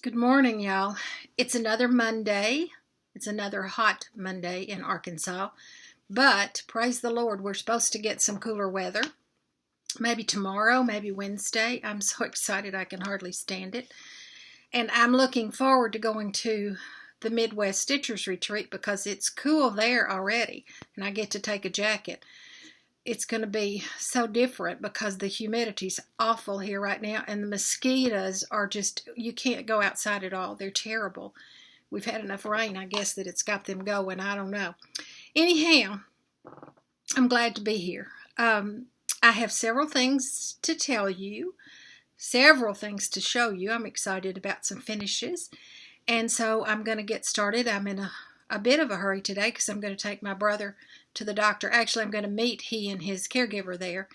Good morning, y'all. It's another Monday. It's another hot Monday in Arkansas. But praise the Lord, we're supposed to get some cooler weather. Maybe tomorrow, maybe Wednesday. I'm so excited I can hardly stand it. And I'm looking forward to going to the Midwest Stitchers Retreat because it's cool there already. And I get to take a jacket. It's going to be so different because the humidity's awful here right now, and the mosquitoes are just, you can't go outside at all. They're terrible. We've had enough rain, I guess, that it's got them going. I don't know. Anyhow, I'm glad to be here. I have several things to tell you, several things to show you. I'm excited about some finishes, and so I'm going to get started. I'm in a bit of a hurry today because I'm going to take my brother to the doctor. Actually, I'm going to meet he and his caregiver there.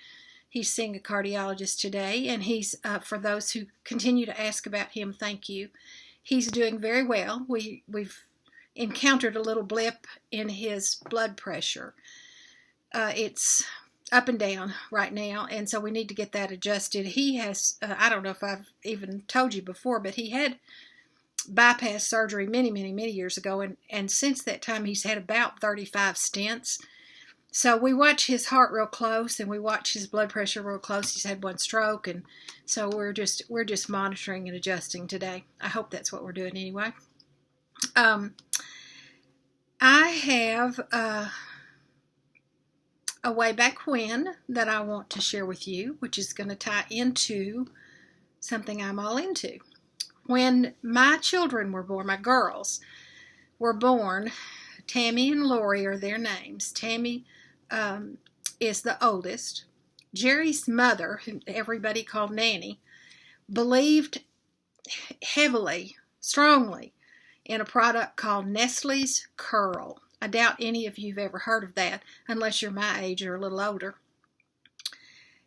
He's seeing a cardiologist today, and he's, for those who continue to ask about him, thank you. He's doing very well. We've encountered a little blip in his blood pressure. It's up and down right now, and so we need to get that adjusted. He has, I don't know if I've even told you before, but he had bypass surgery many years ago, and since that time he's had about 35 stents. So we watch his heart real close, and we watch his blood pressure real close. He's had one stroke, and so we're just monitoring and adjusting today. I hope that's what we're doing anyway. I have a way back when that I want to share with you, which is going to tie into something I'm all into. When my children were born, my girls were born, Tammy and Lori are their names. Tammy is the oldest. Jerry's mother, who everybody called Nanny, believed heavily, strongly, in a product called Nestle's Curl. I doubt any of you have ever heard of that, unless you're my age or a little older.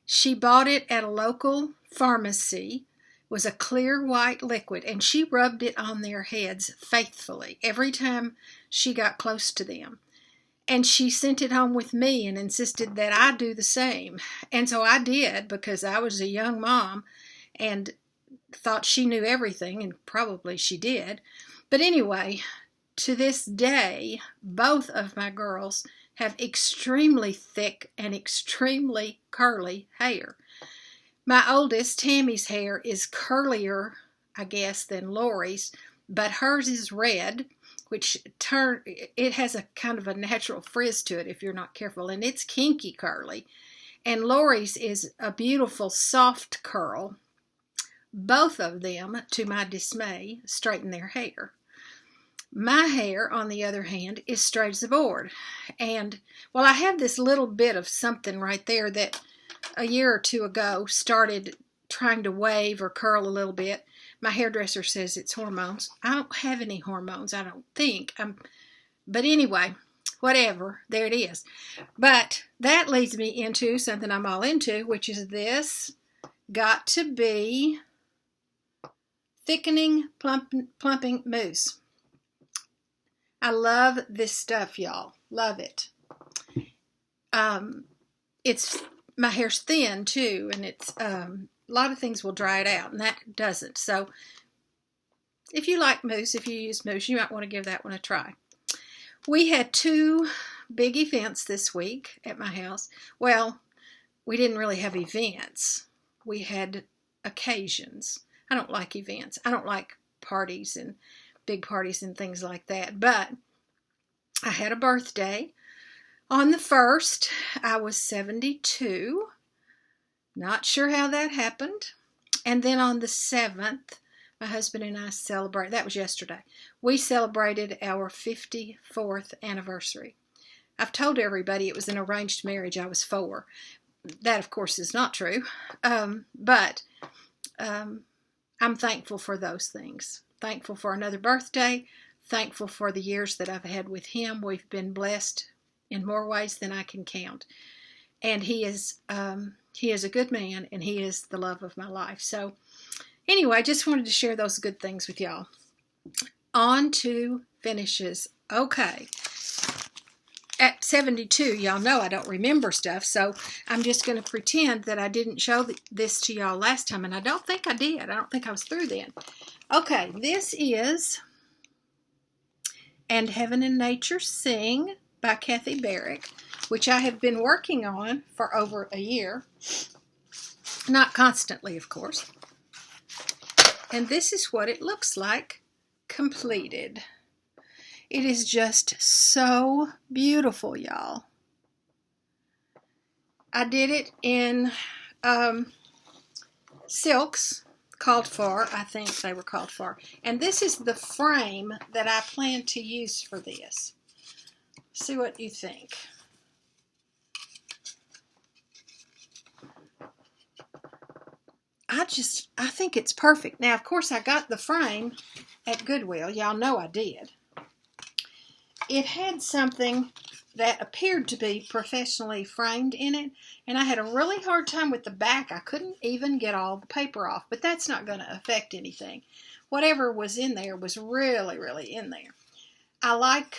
She bought it at a local pharmacy. It was a clear white liquid, and she rubbed it on their heads faithfully every time she got close to them. And she sent it home with me and insisted that I do the same. And so I did, because I was a young mom and thought she knew everything, and probably she did. But anyway, to this day, both of my girls have extremely thick and extremely curly hair. My oldest, Tammy's hair, is curlier, I guess, than Lori's, but hers is red, which it has a kind of a natural frizz to it if you're not careful, and it's kinky curly. And Lori's is a beautiful soft curl. Both of them, to my dismay, straighten their hair. My hair, on the other hand, is straight as a board. And, well, I have this little bit of something right there that a year or two ago started trying to wave or curl a little bit. My hairdresser says it's hormones. I don't have any hormones, I don't think. But anyway, whatever, there it is. But that leads me into something I'm all into, which is this got to be thickening plumping mousse. I love this stuff, y'all. Love it. My hair's thin too, and it's a lot of things will dry it out, and that doesn't. So if you like mousse, if you use mousse, you might want to give that one a try. We had two big events this week at my house. Well, we didn't really have events. We had occasions. I don't like events. I don't like parties and big parties and things like that. But I had a birthday. On the 1st, I was 72. Not sure how that happened. And then on the 7th, my husband and I celebrated. That was yesterday. We celebrated our 54th anniversary. I've told everybody it was an arranged marriage. I was 4. That, of course, is not true. But I'm thankful for those things. Thankful for another birthday. Thankful for the years that I've had with him. We've been blessed in more ways than I can count. And he is a good man, and he is the love of my life. So anyway, I just wanted to share those good things with y'all. On to finishes. Okay. At 72, y'all know I don't remember stuff, so I'm just going to pretend that I didn't show this to y'all last time, and I don't think I did. I don't think I was through then. Okay, this is And Heaven and Nature Sing by Kathy Barrick, which I have been working on for over a year. Not constantly, of course. And this is what it looks like completed. It is just so beautiful, y'all. I did it in silks, called for. I think they were called for. And this is the frame that I plan to use for this. See what you think. I think it's perfect. Now, of course, I got the frame at Goodwill. Y'all know I did. It had something that appeared to be professionally framed in it, and I had a really hard time with the back. I couldn't even get all the paper off, but that's not going to affect anything. Whatever was in there was really, really in there. I like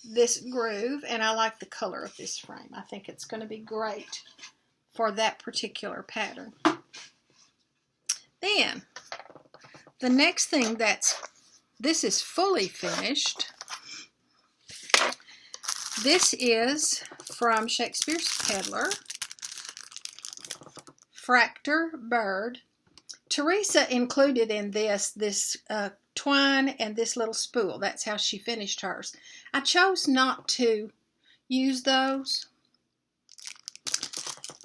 this groove, and I like the color of this frame. I think it's going to be great for that particular pattern. Then, the next thing this is fully finished. This is from Shakespeare's Peddler, Fractor Bird. Teresa included in this twine and this little spool. That's how she finished hers. I chose not to use those,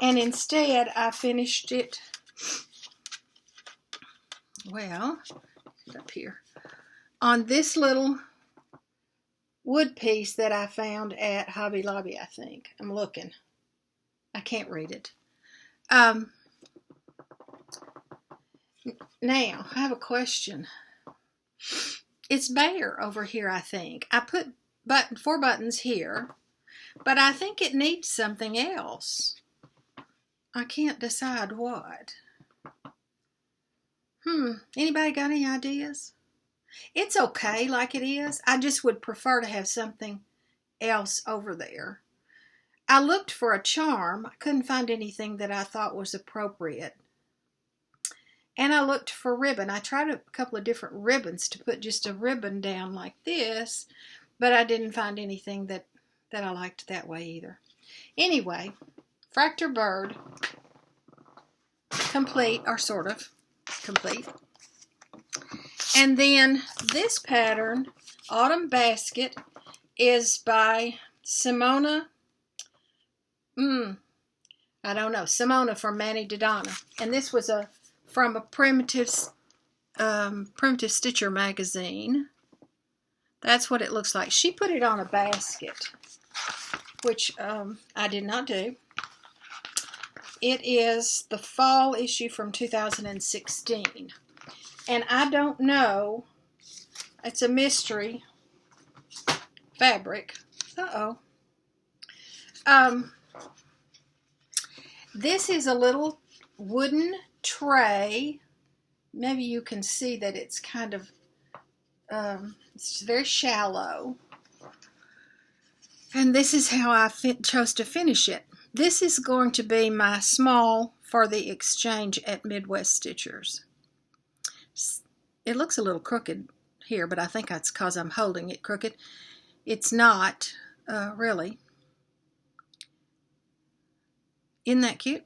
and instead I finished it, well, up here, on this little wood piece that I found at Hobby Lobby, I think. I'm looking. I can't read it. Now, I have a question. It's bare over here, I think. I put 4 buttons here, but I think it needs something else. I can't decide what. Anybody got any ideas? It's okay like it is. I just would prefer to have something else over there. I looked for a charm. I couldn't find anything that I thought was appropriate. And I looked for ribbon. I tried a couple of different ribbons to put just a ribbon down like this, but I didn't find anything that I liked that way either. Anyway, Fractor Bird, complete, or sort of complete. And then this pattern, Autumn Basket, is by Simona, Simona from Manny Dodonna. And this was from a Primitive Stitcher magazine. That's what it looks like. She put it on a basket, which I did not do. It is the fall issue from 2016. And I don't know, it's a mystery fabric. This is a little wooden tray. Maybe you can see that it's kind of, it's very shallow. And this is how I chose to finish it. This is going to be my small for the exchange at Midwest Stitchers. It looks a little crooked here, but I think that's because I'm holding it crooked. It's not, really. Isn't that cute?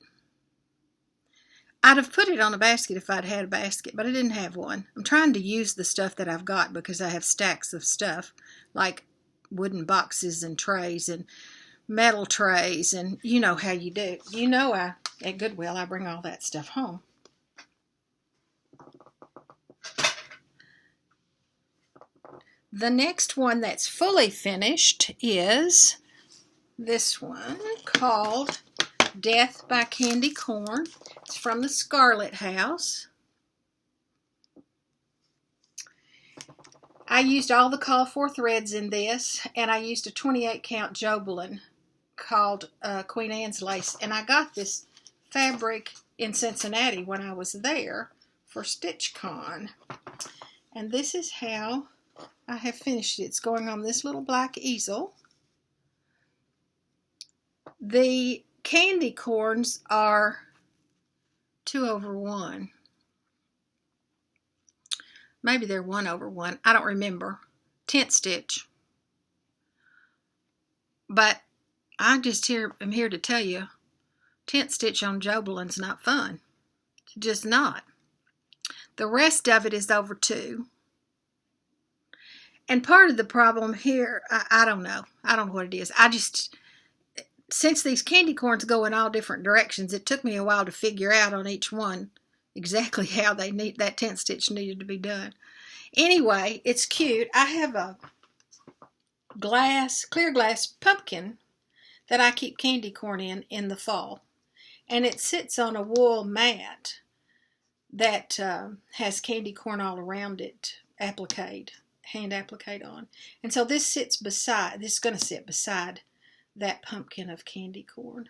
I'd have put it on a basket if I'd had a basket, but I didn't have one. I'm trying to use the stuff that I've got because I have stacks of stuff, like wooden boxes and trays and metal trays, and you know how you do. You know, at Goodwill, I bring all that stuff home. The next one that's fully finished is this one called Death by Candy Corn. It's from the Scarlet House. I used all the call for threads in this, and I used a 28 count Jobelin called Queen Anne's Lace, and I got this fabric in Cincinnati when I was there for StitchCon. And this is how I have finished it. It's going on this little black easel. The candy corns are 2/1. Maybe they're 1/1. I don't remember. Tent stitch. But I just am here to tell you, tent stitch on Joblin's not fun. It's just not. The rest of it is over 2. And part of the problem here, I don't know. I don't know what it is. Since these candy corns go in all different directions, it took me a while to figure out on each one exactly how that tent stitch needed to be done. Anyway, it's cute. I have a clear glass pumpkin that I keep candy corn in the fall. And it sits on a wool mat that has candy corn all around it, hand appliqued on. And so this is going to sit beside that pumpkin of candy corn.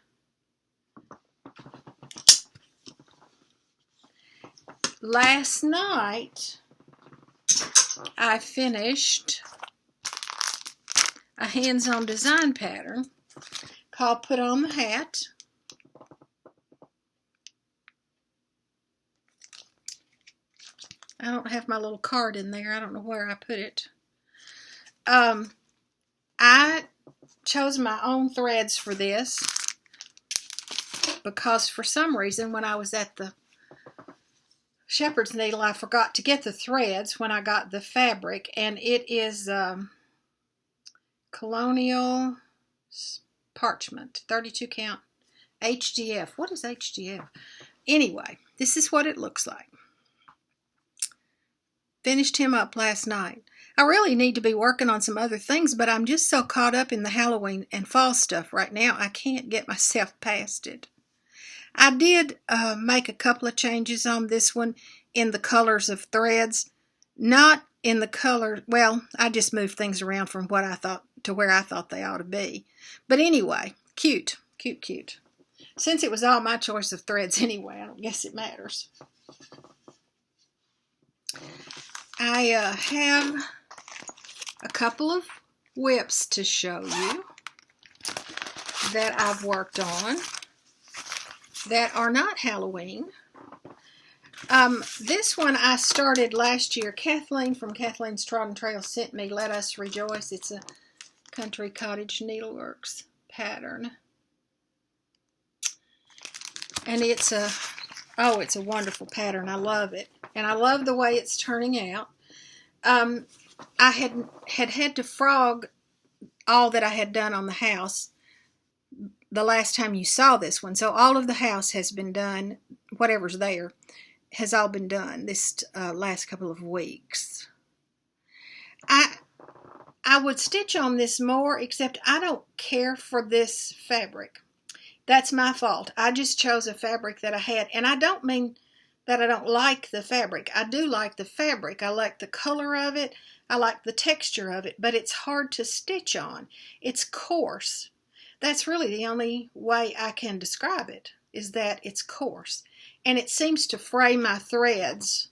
Last night, I finished a hands-on design pattern called Put on the Hat. I don't have my little card in there. I don't know where I put it. I chose my own threads for this because for some reason when I was at the shepherd's needle I forgot to get the threads when I got the fabric, and it is colonial parchment 32 count HDF. What is HDF? Anyway, this is what it looks like. Finished him up last night. I really need to be working on some other things, but I'm just so caught up in the Halloween and fall stuff right now, I can't get myself past it. I did make a couple of changes on this one in the colors of threads. Not in the color, well, I just moved things around from what I thought to where I thought they ought to be. But anyway, cute, cute, cute. Since it was all my choice of threads anyway, I don't guess it matters. I have a couple of whips to show you that I've worked on that are not Halloween. This one I started last year. Kathleen from Kathleen's Trodden Trail sent me Let Us Rejoice. It's a Country Cottage Needleworks pattern. And it's a wonderful pattern. I love it. And I love the way it's turning out. I had to frog all that I had done on the house the last time you saw this one. So all of the house has been done. Whatever's there has all been done this last couple of weeks. I would stitch on this more, except I don't care for this fabric. That's my fault. I just chose a fabric that I had, and I don't mean that I don't like the fabric. I do like the fabric. I like the color of it. I like the texture of it, but it's hard to stitch on. It's coarse. That's really the only way I can describe it, is that it's coarse. And it seems to fray my threads.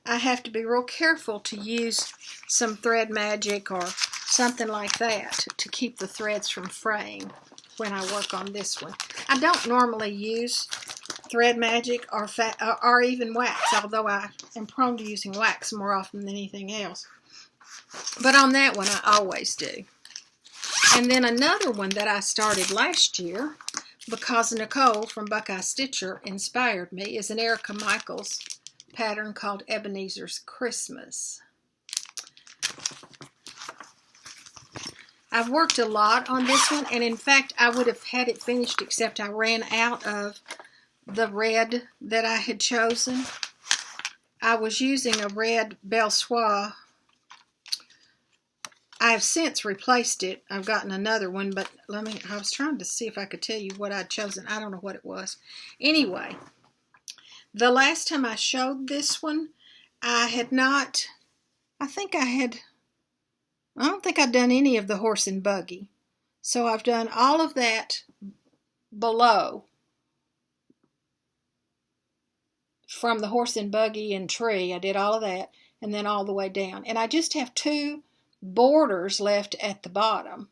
I have to be real careful to use some thread magic or something like that to keep the threads from fraying when I work on this one. I don't normally use thread magic or even wax, although I am prone to using wax more often than anything else. But on that one, I always do. And then another one that I started last year, because Nicole from Buckeye Stitcher inspired me, is an Erica Michaels pattern called Ebenezer's Christmas. I've worked a lot on this one, and in fact, I would have had it finished, except I ran out of the red that I had chosen. I was using a red Belle Soie. I have since replaced it. I've gotten another one, but I was trying to see if I could tell you what I'd chosen. I don't know what it was. Anyway, the last time I showed this one, I don't think I've done any of the horse and buggy. So I've done all of that below, from the horse and buggy and tree. I did all of that, and then all the way down. And I just have 2 borders left at the bottom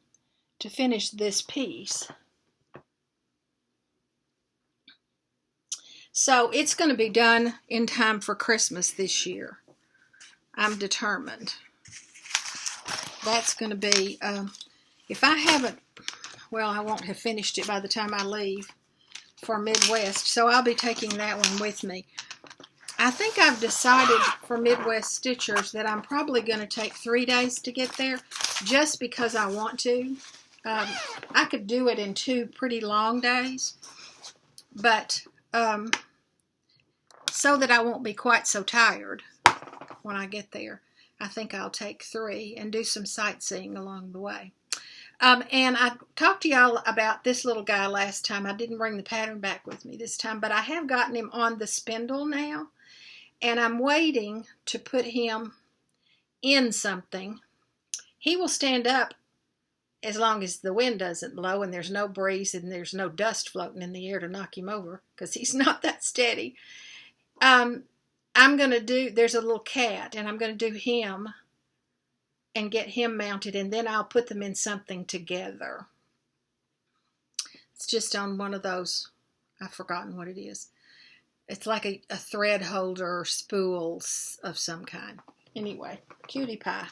to finish this piece. So it's going to be done in time for Christmas this year. I'm determined. That's going to be, if I haven't, well, I won't have finished it by the time I leave for Midwest, so I'll be taking that one with me. I think I've decided for Midwest Stitchers that I'm probably going to take 3 days to get there, just because I want to. I could do it in 2 pretty long days, but so that I won't be quite so tired when I get there, I think I'll take 3 and do some sightseeing along the way. And I talked to y'all about this little guy last time. I didn't bring the pattern back with me this time, but I have gotten him on the spindle now, and I'm waiting to put him in something. He will stand up as long as the wind doesn't blow and there's no breeze and there's no dust floating in the air to knock him over, because he's not that steady. I'm going to do, there's a little cat, and I'm going to do him and get him mounted, and then I'll put them in something together. It's just on one of those, I've forgotten what it is. It's like a thread holder or spools of some kind. Anyway, cutie pie.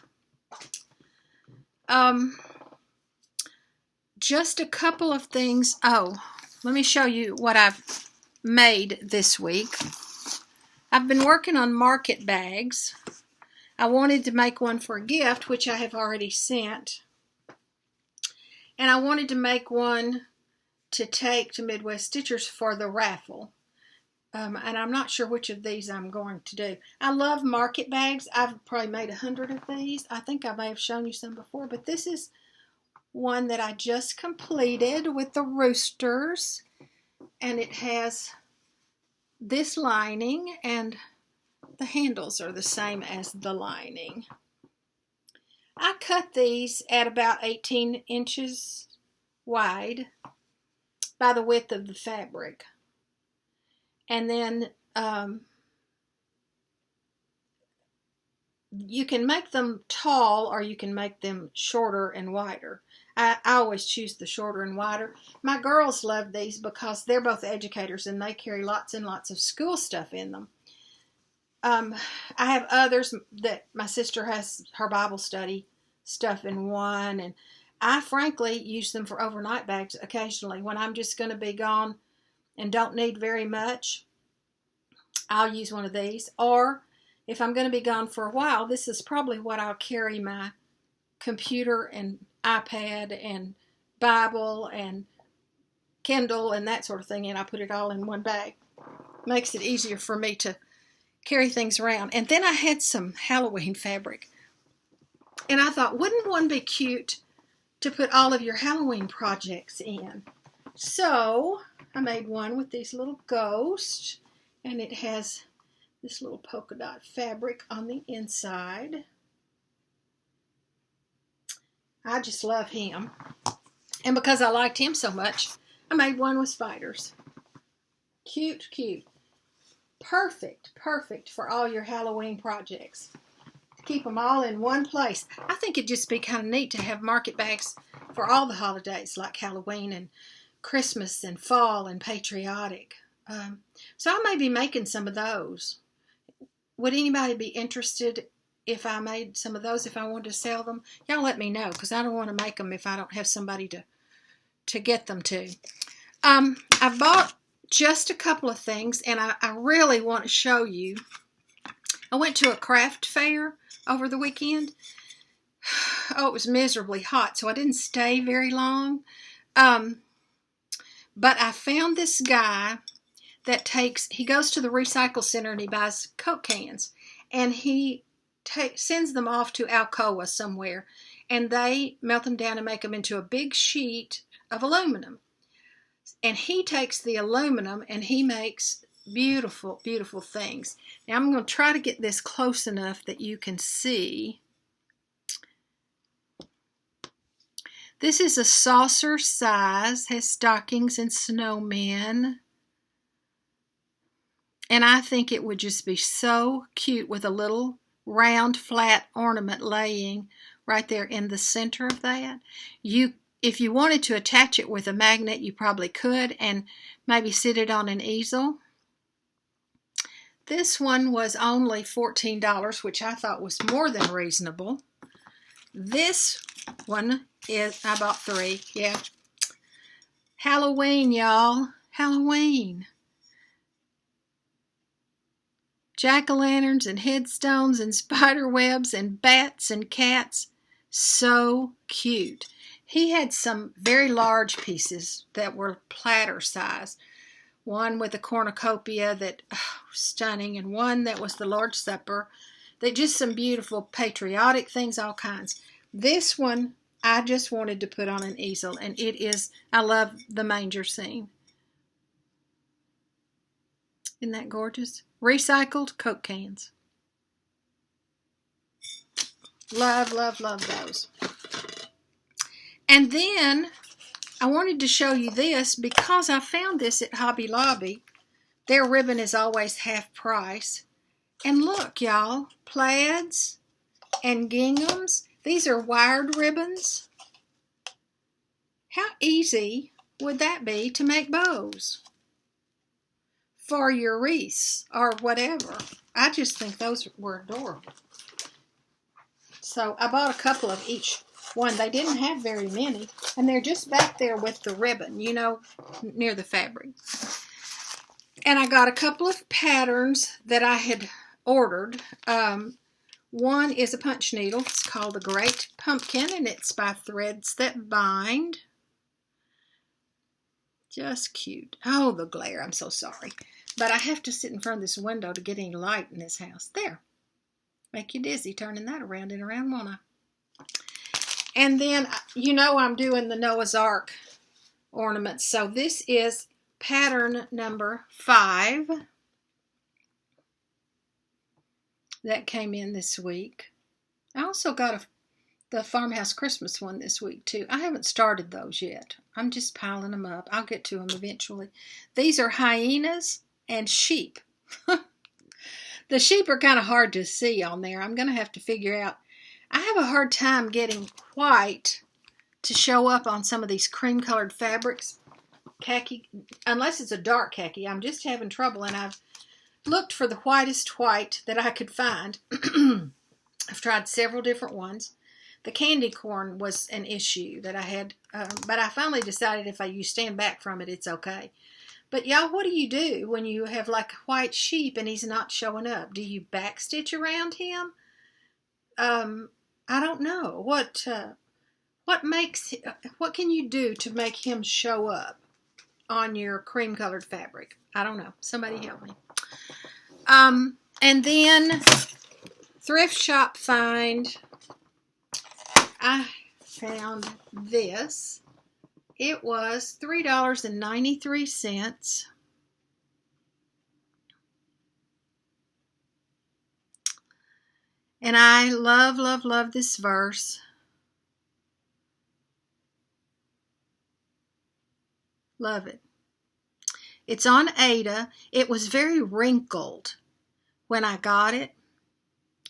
Just a couple of things. Oh, let me show you what I've made this week. I've been working on market bags. I wanted to make one for a gift, which I have already sent. And I wanted to make one to take to Midwest Stitchers for the raffle. And I'm not sure which of these I'm going to do. I love market bags. I've probably made 100 of these. I think I may have shown you some before, but this is one that I just completed with the roosters. And it has this lining, and the handles are the same as the lining. I cut these at about 18 inches wide by the width of the fabric. And then you can make them tall, or you can make them shorter and wider. I always choose the shorter and wider. My girls love these because they're both educators and they carry lots and lots of school stuff in them. I have others that my sister has her Bible study stuff in one, and I frankly use them for overnight bags occasionally. When I'm just going to be gone and don't need very much, I'll use one of these. Or if I'm going to be gone for a while, this is probably what I'll carry my computer and iPad and Bible and Kindle and that sort of thing in. I put it all in one bag. Makes it easier for me to carry things around. And then I had some Halloween fabric, and I thought, wouldn't one be cute to put all of your Halloween projects in? So I made one with these little ghosts, and it has this little polka dot fabric on the inside. I just love him, and because I liked him so much, I made one with spiders. Cute, cute. Perfect, perfect for all your Halloween projects. Keep them all in one place. I think it'd just be kind of neat to have market bags for all the holidays, like Halloween and Christmas and fall and patriotic. So I may be making some of those. Would anybody be interested if I made some of those, if I wanted to sell them? Y'all let me know, because I don't want to make them if I don't have somebody to get them to. I bought just a couple of things, and I really want to show you. I went to a craft fair over the weekend. Oh, it was miserably hot, so I didn't stay very long. But I found this guy that he goes to the recycle center and he buys Coke cans, and he sends them off to Alcoa somewhere, and they melt them down and make them into a big sheet of aluminum. And he takes the aluminum and he makes beautiful, beautiful things. Now I'm going to try to get this close enough that you can see. This is a saucer size, has stockings and snowmen. And I think it would just be so cute with a little round flat ornament laying right there in the center of that. If you wanted to attach it with a magnet, you probably could, and maybe sit it on an easel. This one was only $14, which I thought was more than reasonable. This one is, I bought 3, yeah. Halloween, y'all. Halloween. Jack-o'-lanterns and headstones and spider webs and bats and cats. So cute. He had some very large pieces that were platter size. One with a cornucopia that, stunning, and one that was the Lord's Supper. They just some beautiful patriotic things, all kinds. This one I just wanted to put on an easel, and it is, I love the manger scene. Isn't that gorgeous? Recycled Coke cans. Love, love, love those. And then I wanted to show you this because I found this at Hobby Lobby. Their ribbon is always half price. And look, y'all, plaids and ginghams. These are wired ribbons. How easy would that be to make bows for your wreaths or whatever? I just think those were adorable. So I bought a couple of each one. They didn't have very many, and they're just back there with the ribbon, you know, near the fabric. And I got a couple of patterns that I had ordered. One is a punch needle. It's called The Great Pumpkin, and it's by Threads That Bind. Just cute. Oh, the glare. I'm so sorry. But I have to sit in front of this window to get any light in this house. There. Make you dizzy turning that around and around, won't I? And then, you know, I'm doing the Noah's Ark ornaments. So this is pattern number 5 that came in this week. I also got the Farmhouse Christmas one this week too. I haven't started those yet. I'm just piling them up. I'll get to them eventually. These are hyenas and sheep. The sheep are kind of hard to see on there. I'm going to have to figure out. I have a hard time getting white to show up on some of these cream colored fabrics. Khaki, unless it's a dark khaki, I'm just having trouble, and I've looked for the whitest white that I could find. I've tried several different ones. The candy corn was an issue that I had, but I finally decided if you stand back from it, it's okay. But y'all, what do you do when you have like a white sheep and he's not showing up? Do you backstitch around him? I don't know. What can you do to make him show up on your cream colored fabric? I don't know. Somebody help me. And then thrift shop find. I found this. It was $3.93. And I love, love, love this verse. Love it. It's on Ada. It was very wrinkled when I got it.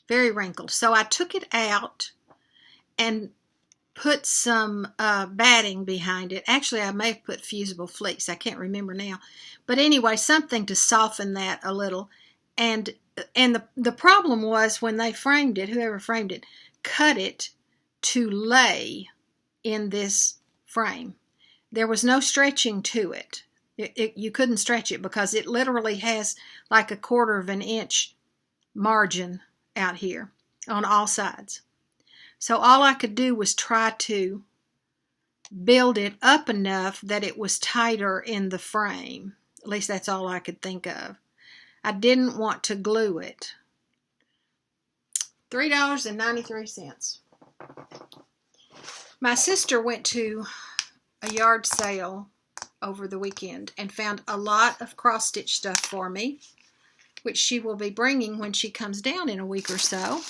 Very wrinkled. So I took it out and put some batting behind it. Actually, I may have put fusible fleece. I can't remember now. But anyway, something to soften that a little. And the problem was when they framed it, whoever framed it, cut it to lay in this frame. There was no stretching to it. You couldn't stretch it because it literally has like a 1/4 of an inch margin out here on all sides. So all I could do was try to build it up enough that it was tighter in the frame. At least that's all I could think of. I didn't want to glue it. $3.93. My sister went to a yard sale over the weekend and found a lot of cross-stitch stuff for me, which she will be bringing when she comes down in a week or so.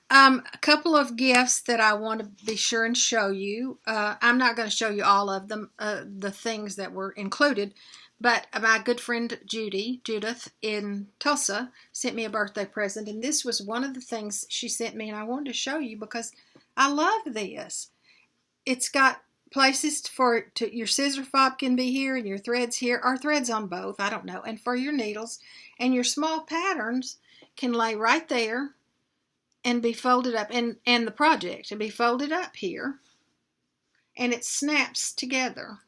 A couple of gifts that I want to be sure and show you. I'm not going to show you all of them, the things that were included, but my good friend Judith in Tulsa sent me a birthday present, and this was one of the things she sent me, and I wanted to show you because I love this. It's got places for your scissor fob can be here and your threads here, or threads on both, I don't know. And for your needles, and your small patterns can lay right there and be folded up, and the project can be folded up here, and it snaps together.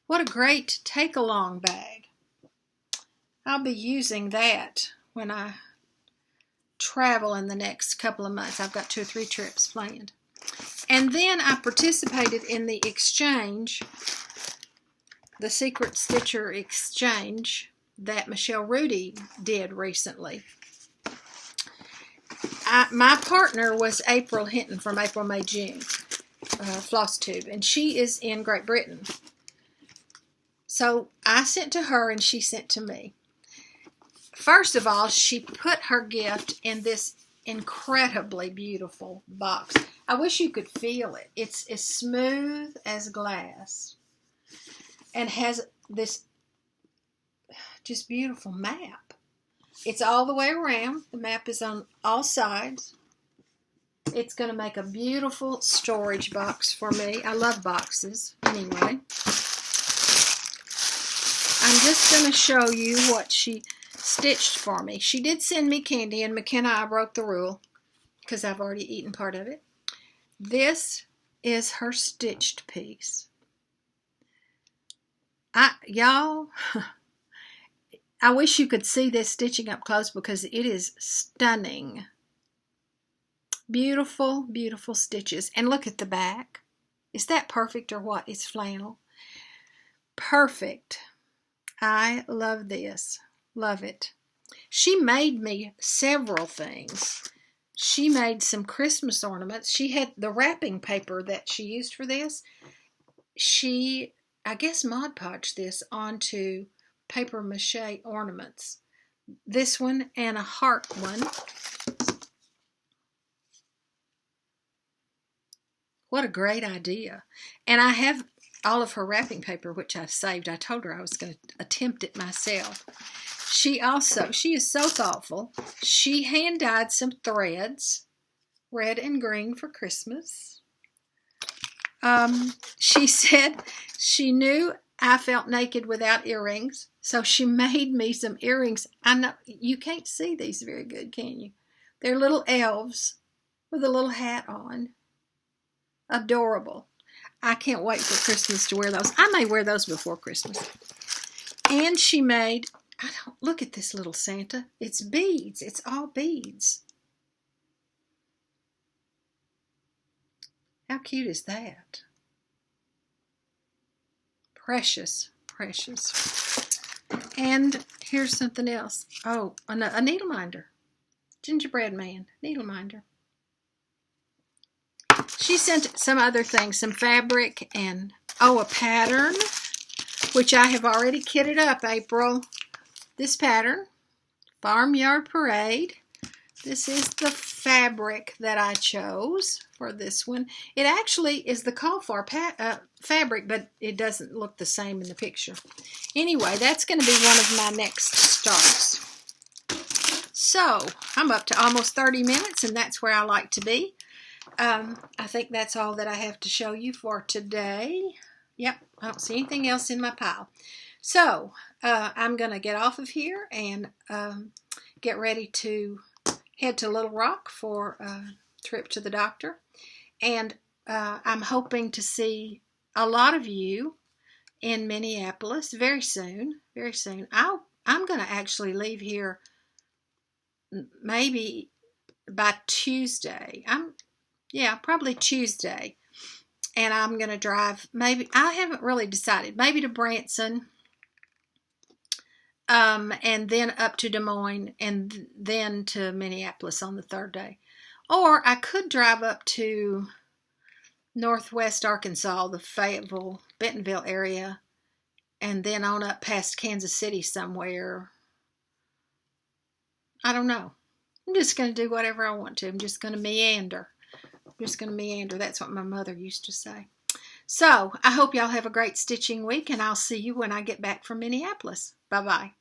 What a great take-along bag. I'll be using that when I travel in the next couple of months. I've got 2 or 3 trips planned. And then I participated in the exchange, the Secret Stitcher exchange that Michelle Rudy did recently. My partner was April Hinton from April, May, June, Flosstube, and she is in Great Britain. So I sent to her and she sent to me. First of all, she put her gift in this incredibly beautiful box. I wish you could feel it. It's as smooth as glass and has this just beautiful map. It's all the way around. The map is on all sides. It's going to make a beautiful storage box for me. I love boxes anyway. I'm just going to show you what she stitched for me. She did send me candy, and McKenna, I broke the rule because I've already eaten part of it. This is her stitched piece. Y'all, I wish you could see this stitching up close because it is stunning. Beautiful, beautiful stitches. And look at the back. Is that perfect or what? It's flannel. Perfect. I love this. Love it. She made me several things. She made some Christmas ornaments. She had the wrapping paper that she used for this. She, I guess, Mod Podged this onto paper mache ornaments. This one and a heart one. What a great idea. And I have all of her wrapping paper, which I've saved. I told her I was going to attempt it myself. She is so thoughtful. She hand-dyed some threads, red and green for Christmas. She said she knew I felt naked without earrings, so she made me some earrings. I know you can't see these very good, can you? They're little elves with a little hat on. Adorable. I can't wait for Christmas to wear those. I may wear those before Christmas. And she made, look at this little Santa. It's beads. It's all beads. How cute is that? Precious, precious. And here's something else. Oh, a needle minder. Gingerbread man, needle minder. She sent some other things, some fabric and, a pattern, which I have already kitted up, April. This pattern, Farmyard Parade. This is the fabric that I chose for this one. It actually is the call for fabric, but it doesn't look the same in the picture. Anyway, that's going to be one of my next starts. So, I'm up to almost 30 minutes, and that's where I like to be. I think that's all that I have to show you for today. Yep, I don't see anything else in my pile. So, I'm going to get off of here and get ready to head to Little Rock for a trip to the doctor. And I'm hoping to see a lot of you in Minneapolis very soon. Very soon. I'm going to actually leave here maybe by Tuesday. Probably Tuesday. And I'm going to drive, maybe, I haven't really decided, maybe to Branson, and then up to Des Moines, and then to Minneapolis on the third day. Or I could drive up to northwest Arkansas, the Fayetteville, Bentonville area, and then on up past Kansas City somewhere. I don't know. I'm just going to do whatever I want to. I'm just going to meander. That's what my mother used to say. So, I hope y'all have a great stitching week, and I'll see you when I get back from Minneapolis. Bye-bye.